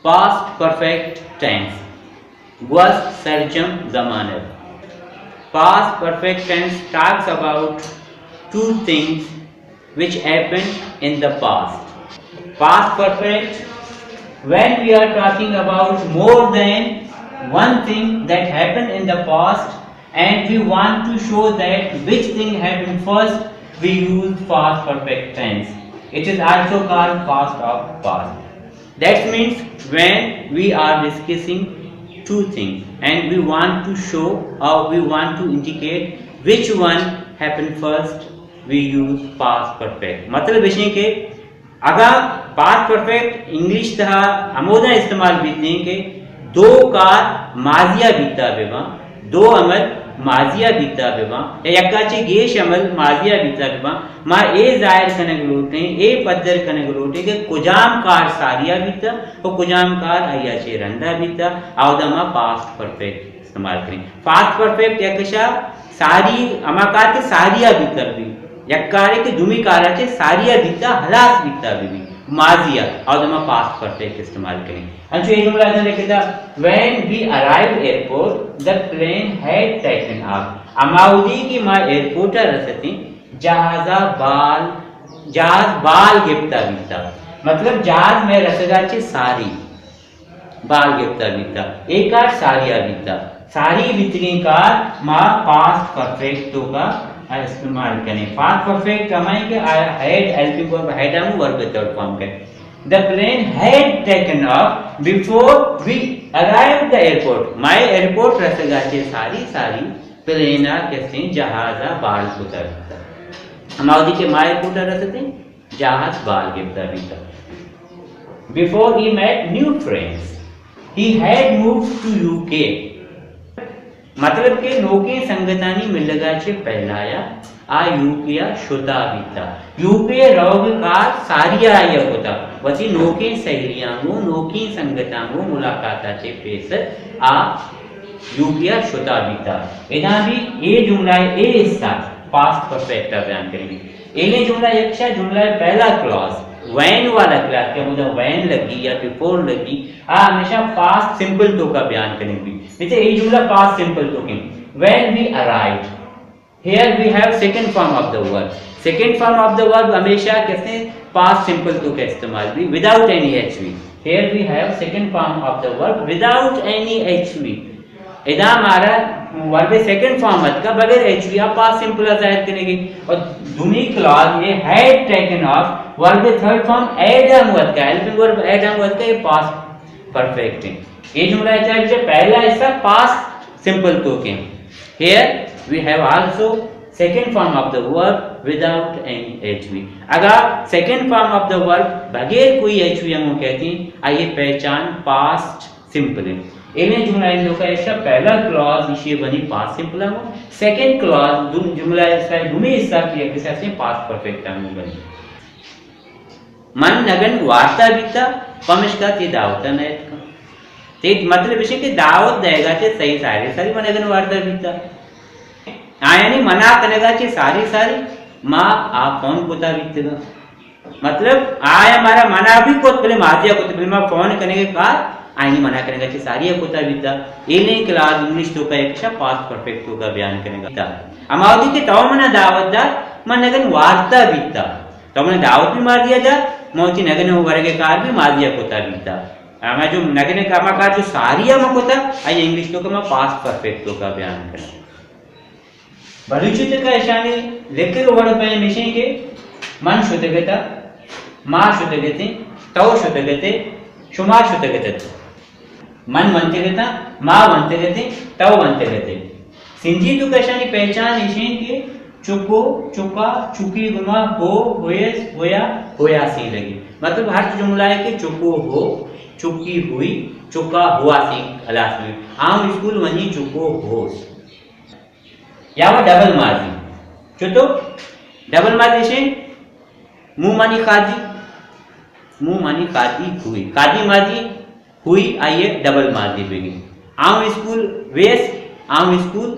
Past perfect tense. Was sarjam zamanet. Past perfect tense talks about two things which happened in the past. Past perfect, when we are talking about more than one thing that happened in the past and we want to show that which thing happened first, we use past perfect tense. It is also called past of past. That means when we are discussing two things and we want to show or we want to indicate which one happened first, we use past perfect. मतलब विषय के अगर past perfect English तहा अमोदा इस्तेमाल बीतने के दो car माजिया बीता बेवा दो अमल माजिया बीता बेवा या यक्काचे गेश अमल माजिया बीता बेवा मा ए जाहिर करने गलोटे ए पद्धर करने गलोटे के कुजाम कार सारिया बीता और कुजाम कार आयाचे रंदा बीता आवदमा पास्ट परफेक्ट इस्तेमाल करें. पास्ट परफेक्ट यकशा सारी अमाकार के सारिया बीता भी यक्कारे के दुमी काराचे सारिया बीता हलास बीता भी माजिया और दमा पास्ट परफेक्ट इस्तेमाल करें. अंशु ये जुमला ऐसा लिखा था when we arrived airport the plane had taken off. अमाउदी की माँ एयरपोर्ट रसती जहाज बाल गिफ्ता बीता मतलब जहाज में रसगाचे सारी बाल गिफ्ता बीता एक कार सारिया बीता सारी बीतने का माँ पास्ट परफेक्ट तो का इस्तेमाल करें. पास्ट परफेक्ट कमाई के हैड हेल्पिंग वर्ब हैड हम वर्ब थर्ड फॉर्म करें. The plane had taken off before we arrived the airport. My airport रसगाचे सारी प्लेना कैसे जहाजा बाल पुता बीता हमारी के माय एयरपोर्ट रसते जहाज बाल गिफ्ता बीता. Before he met new friends, he had moved to UK. मतलब के लोके संगतानी मिलगाचे पहलाया आ यूकिया शुदा बीता यूके रोग का सारिया आया होता वची नोके सहेलियांगो नोकी संगतांगो मुलाकाताचे पेस आ यूकिया शुदा बीता. इधर भी ये जुमला ए हिस्सा पास्ट परफेक्ट बयान करेंगे. एने जुमला यक्षा जुमला पहला क्लॉज वैन वाला क्लास के मतलब वैन लगी या बिफोर लगी आ हमेशा पास्ट सिंपल तो का बयान करेंगे. जैसे ये जुमला पास्ट सिंपल तो के when we arrived here we have second form of the verb. second form of the verb हमेशा कैसे past simple to का इस्तेमाल भी without any hv. here we have second form of the verb without any hv. इधर हमारा verb second form मत का बगैर hv आप past simple जाहिर करेंगे. और दूसरी क्लॉज ये had taken off verb third form add हम मत का हेल्पिंग वर्ब add हम मत का ये past perfect है. ये जुमला है जो पहला हिस्सा past simple to के here we have also second form of the verb without any hv. अगर second form of the verb बगैर कोई hv हम कहते हैं आइए पहचान past simple है. इन्हें जुमला इन लोग का ऐसा पहला क्लॉज इसे बनी past simple है सेकंड क्लॉज जुमला ऐसा दुमी हिस्सा किया किसी से past perfect है बनी. मन नगन वार्ता बीता पमिश्का ती दावता नयत का ते मतलब विषय के दावत देगा चे सही सारी मन नगन वार्ता बीता यानी मना कनेगाचे सारी माँ आप फोन कोता बीतेगा मतलब आय हमारा मना भी कोत पहले माजिया कोत पहले माँ फोन करने के बाद आयनी मना करेगा कि सारी कोता बीता. एने क्लास इंग्लिश तो का एक पास्ट परफेक्ट तो का बयान करेगा. अमावती के तव मना दावत दा मन नगन वार्ता बीता तो मैंने दावत भी मार दिया जा मोती नगन वर्ग कार भी मार दिया कोता बीता. हमें जो नगन कामाकार जो सारिया में कोता आई इंग्लिश तो का मैं पास्ट परफेक्ट तो का बयान करें. भविष्य का ऐशानी लेकर वर्ड पे मिशन के मन शुद्धगता माँ शुद्धगते तव शुद्धगते शुमा शुद्धगते मन बनते गता माँ बनते गते तव बनते गते. सिंधी तो कैशानी पहचान इशें के चुको चुका चुकी गुमा हो होयस होया होया सी लगी मतलब हर जुमला है कि चुको हो चुकी हुई चुका हुआ सी अलास में आम स्कूल वहीं चुको हो या वो डबल माजी जो तो डबल माजी से मुंह मानी खादी हुई हुई आइए डबल माजी बेगी. आम स्कूल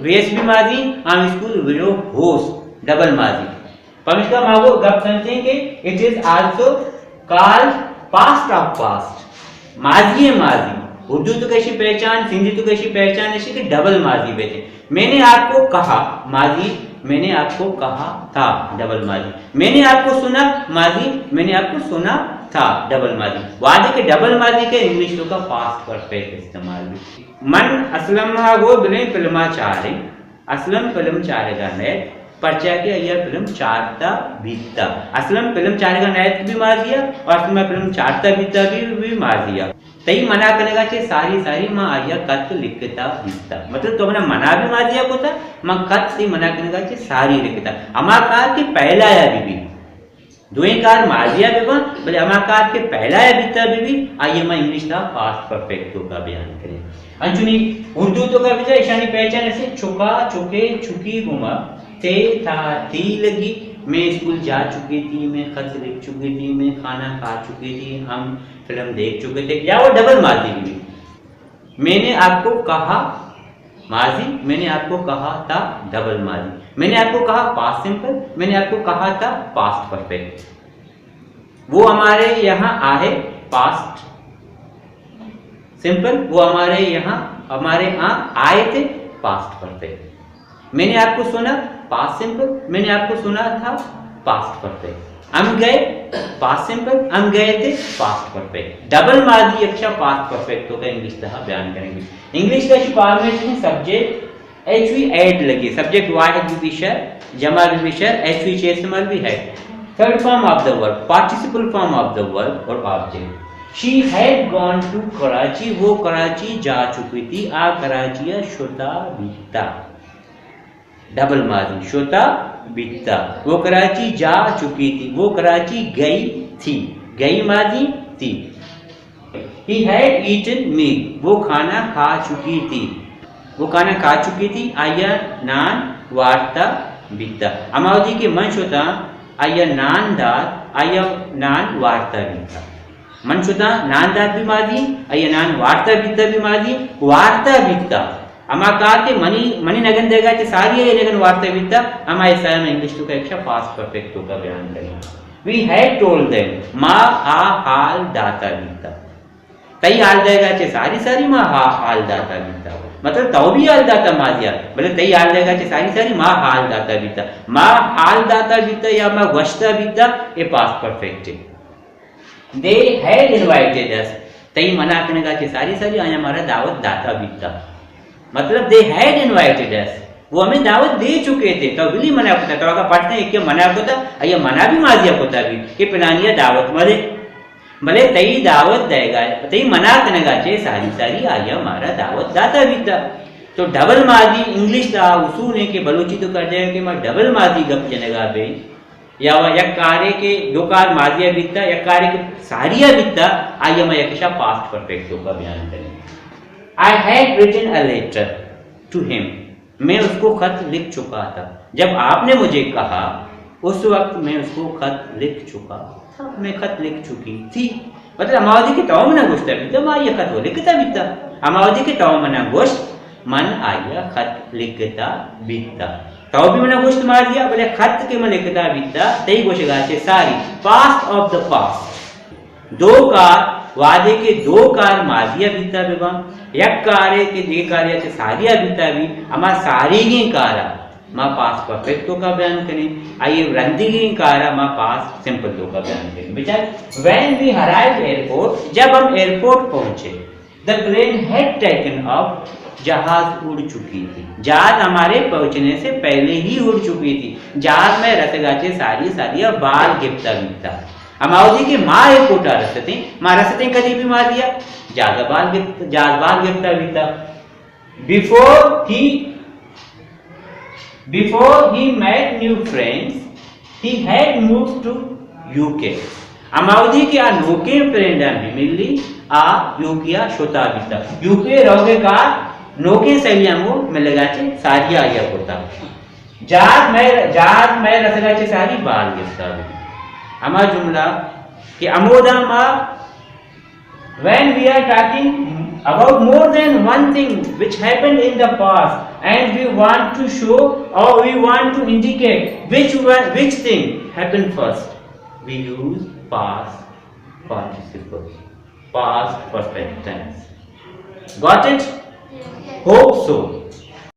वेस भी माजी आम स्कूल विरो होस डबल माजी. पमिश्का मागो गप समझते हैं कि it is also called past of past माजी है माजी, उर्दू तो कैसी पहचान, सिंधी तो कैसी पहचान ऐसी कि डबल माजी बेटे। मैंने आपको कहा माजी, मैंने आपको कहा था डबल माजी। मैंने आपको सुना माजी, मैंने आपको सुना था डबल माजी। वादे के डबल माजी के इंग्लिश तो का पास्ट परफेक्ट इस्तेमाल भी। मन असलम वो बिले फिल्मा चारे, असलम फिल्म चारेगा नेट पर्चा के यह फिल्म चारता बीतता। असलम फिल्म चारेगा नेट भी मार दिया और असलम फिल्म चारता बीतता भी मार दिया। तई मना करने का सारी सारी माँ आया कत लिखता बीतता, मतलब तो मैंने मना भी मार दिया को था माँ कत से मना करने का सारी लिखता। अमाकार के पहला या बीबी दुई कार मार दिया बेबा बोले अमाकार के पहला या बीता बीबी। आइए मैं इंग्लिश था पास्ट परफेक्ट का बयान करें। अंजुनी उर्दू तो का विजय ईशानी पहचान ऐसे छुका चुके छुकी घुमा थे था थी लगी। मैं स्कूल जा चुकी थी, मैं खत लिख चुकी थी, मैं खाना खा चुकी थी, हम फिल्म देख चुके थे, या वो डबल माजी भी। मैंने आपको कहा माजी, मैंने आपको कहा था डबल माजी। मैंने आपको कहा पास्ट सिंपल, मैंने आपको कहा था पास्ट परफेक्ट। वो हमारे यहाँ आए पास्ट सिंपल, वो हमारे यहाँ आए थे पास्ट परफेक्ट। मैंने आपको सुना पास्ट सिंपल, मैंने आपको सुना था पास्ट परफेक्ट। हम गए पास्ट सिंपल, हम गए थे पास्ट परफेक्ट। डबल माजी अक्षा पास्ट परफेक्ट होगा इंग्लिश तरह बयान करेंगे। इंग्लिश का फॉर्मेट में सब्जेक्ट एच वी एड लगी, सब्जेक्ट वाहिद विशेषण जमा विशेषण एच वी इस्तेमाल भी है। Third form of the verb participle form of the verb और object. She had gone to Karachi, वो कराची जा चुकी थी। आ कराची शुता बीता डबल माजी शुता बीता। वो कराची जा चुकी थी, वो कराची गई थी, गई माजी थी। He had eaten meal, वो खाना खा चुकी थी, वो खाना खा चुकी थी। आया नान वार्ता बीता। अमावधि के मंच होता आया नान दात, आया नान वार्ता बीता। मंच होता नान दात भी माजी, आया नान वार्ता बीता भी माजी। वार्ता बीता अमाकार के मनी नगन देगा कि सारी है नगन वार्ता बीता। अमा ऐसा में इंग्लिश टू का एक पास्ट परफेक्ट का बयान करेंगे। वी हैड टोल्ड देम माँ हा हाल दाता बीता। तई हाल देगा चे सारी सारी माँ हा हाल दाता बीता, मतलब तो भी हाल दाता माजिया बोले तई हाल देगा चे सारी सारी माँ हाल दाता बीता। माँ हाल दाता बीता या माँ वश्ता बीता ये पास्ट परफेक्ट है। दे हैड इनवाइटेड अस, तई मना करने का चे सारी सारी आया हमारा दावत दाता बीता, मतलब दे हैड इनवाइटेड अस, वो हमें दावत दे चुके थे। तो बिली मना होता तो अगर पढ़ते हैं कि मना होता या मना भी माजिया होता भी कि पिलानिया दावत मरे भले तई दावत देगा तई मना कनेगा चे सारी सारी आया हमारा दावत दाता भी था। तो डबल माजी इंग्लिश था उसूल है कि बलूची तो कर जाएगा कि मैं डबल माजी गप जनेगा बे या वह यक कार्य के दो कार माजिया बीतता यक कार्य के सारिया बीतता आइए मैं यक्षा पास्ट परफेक्ट का बयान करेंगे। I had written a letter to him, मैं उसको खत लिख चुका था। जब आपने मुझे कहा उस वक्त मैं उसको खत लिख चुका था, मैं खत लिख चुकी थी। मतलब अमावधि के तव मना गोश्त बीता माँ ये खत वो लिखता बीता। अमावधि के तव मना गोश्त मन आया खत लिखता बीता। तव भी मना गोश्त मार दिया बोले खत के मन लिखता बीता तई गोशगा से सारी पास्ट ऑफ द पास्ट। दो कार वादे के दो कार माजिया बीता बेबा यक कार्य के दे कार्य से सारिया बीता भी हमारा सारी ही कारा माँ पास परफेक्ट का बयान करें। आइए रंदी कारा माँ पास सिंपल का बयान करें। बेटा व्हेन वी अराइव्ड एयरपोर्ट, जब हम एयरपोर्ट पहुंचे, the plane had taken off, जहाज उड़ चुकी थी। जहाज हमारे पहुंचने से पहले ही उड़ चुकी थी। जहाज में रसगाचे सारी सारिया बाल गिफ्ता बीता। अमावधि के माँ एयरपोर्ट आ रसते माँ रसते कभी भी मार दिया जहाज बाल गिफ्ता बीता। Before he met new friends, he had moved to UK. अमावधि के अनोखे फ्रेंड हमें मिली आ यूकिया शोता बीता। यूके रोगे का नोके सैलियां वो मिलेगा चे सारी आया होता। जहाज में रसगा चे सारी बाल गिफ्ता भी। हमारा जुमला कि अमोदा मा when we are talking about more than one thing which happened in the past and we want to show or we want to indicate which thing happened first, we use past participle. past perfect tense. Got it? Hope so.